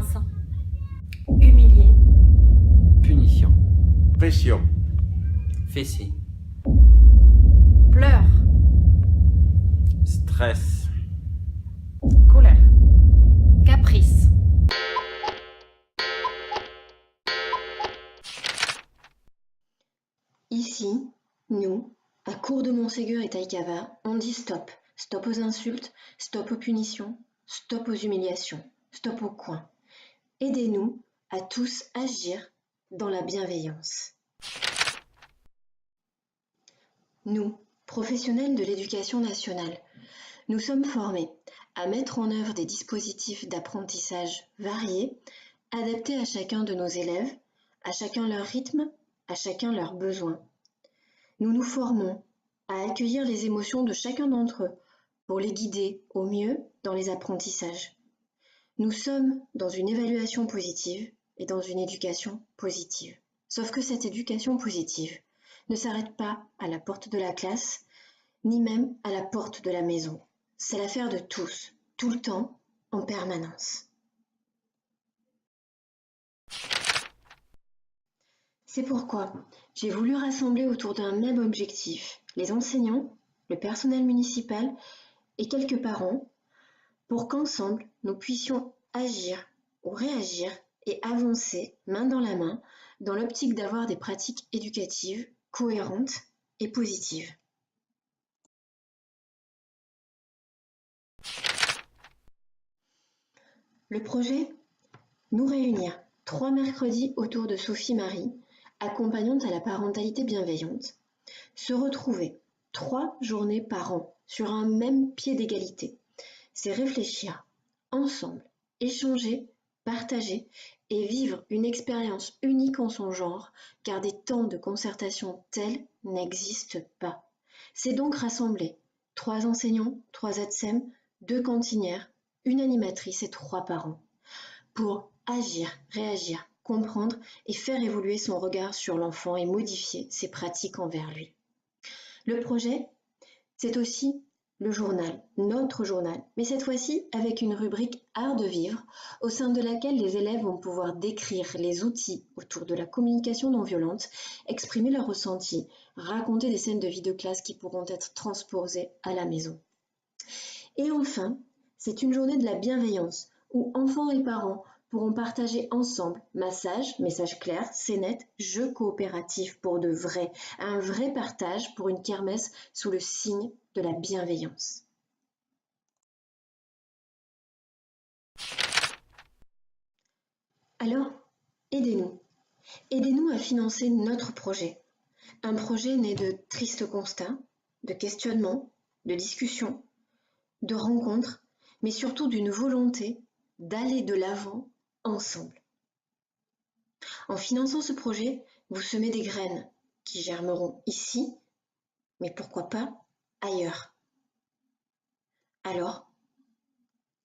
Pince. Humilier. Punition. Pression. Fessée. Pleurs. Stress. Colère. Caprice. Ici, nous, à Cour de Montségur et Taïkava, on dit stop. Stop aux insultes, stop aux punitions, stop aux humiliations, stop au coin. Aidez-nous à tous agir dans la bienveillance. Nous, professionnels de l'éducation nationale, nous sommes formés à mettre en œuvre des dispositifs d'apprentissage variés, adaptés à chacun de nos élèves, à chacun leur rythme, à chacun leurs besoins. Nous nous formons à accueillir les émotions de chacun d'entre eux pour les guider au mieux dans les apprentissages. Nous sommes dans une évaluation positive et dans une éducation positive. Sauf que cette éducation positive ne s'arrête pas à la porte de la classe, ni même à la porte de la maison. C'est l'affaire de tous, tout le temps, en permanence. C'est pourquoi j'ai voulu rassembler autour d'un même objectif les enseignants, le personnel municipal et quelques parents pour qu'ensemble nous puissions agir ou réagir et avancer main dans la main dans l'optique d'avoir des pratiques éducatives cohérentes et positives. Le projet, nous réunir 3 mercredis autour de Sophie Marie, accompagnante à la parentalité bienveillante, se retrouver 3 journées par an sur un même pied d'égalité. C'est réfléchir ensemble, échanger, partager et vivre une expérience unique en son genre, car des temps de concertation tels n'existent pas. C'est donc rassembler 3 enseignants, 3 ATSEM, 2 cantinières, une animatrice et 3 parents, pour agir, réagir, comprendre et faire évoluer son regard sur l'enfant et modifier ses pratiques envers lui. Le projet, c'est aussi le journal, notre journal, mais cette fois-ci avec une rubrique Art de vivre, au sein de laquelle les élèves vont pouvoir décrire les outils autour de la communication non violente, exprimer leurs ressentis, raconter des scènes de vie de classe qui pourront être transposées à la maison. Et enfin, c'est une journée de la bienveillance, où enfants et parents pourront partager ensemble massage, message clair, scénette, jeux coopératifs pour de vrai, un vrai partage pour une kermesse sous le signe de la bienveillance. Alors, aidez-nous. Aidez-nous à financer notre projet. Un projet né de tristes constats, de questionnements, de discussions, de rencontres, mais surtout d'une volonté d'aller de l'avant ensemble. En finançant ce projet, vous semez des graines qui germeront ici, mais pourquoi pas ailleurs. Alors,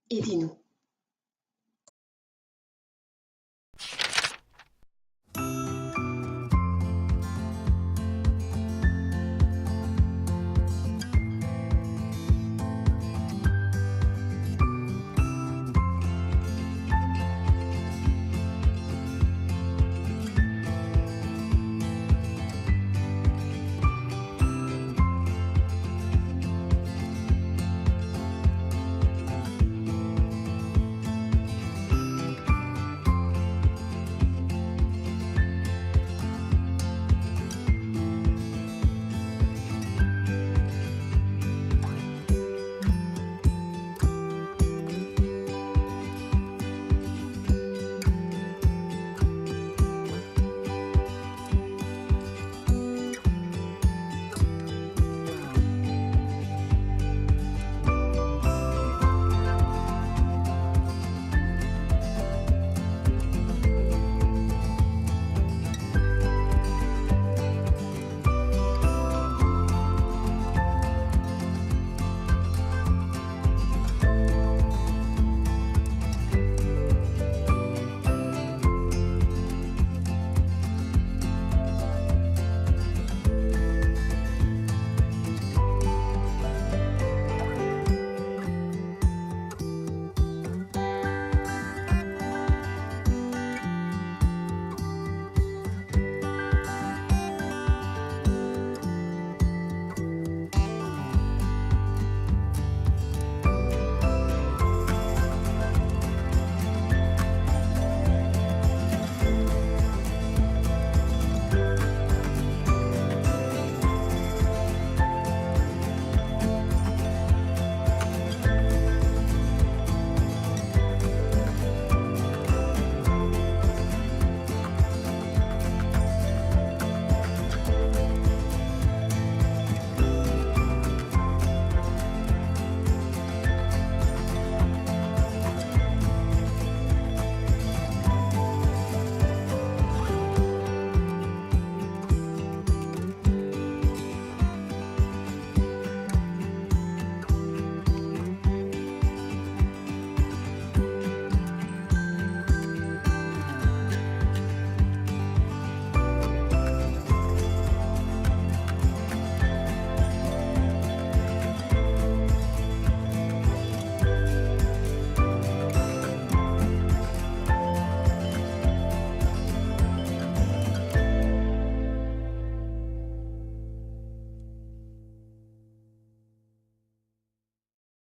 aidez-nous.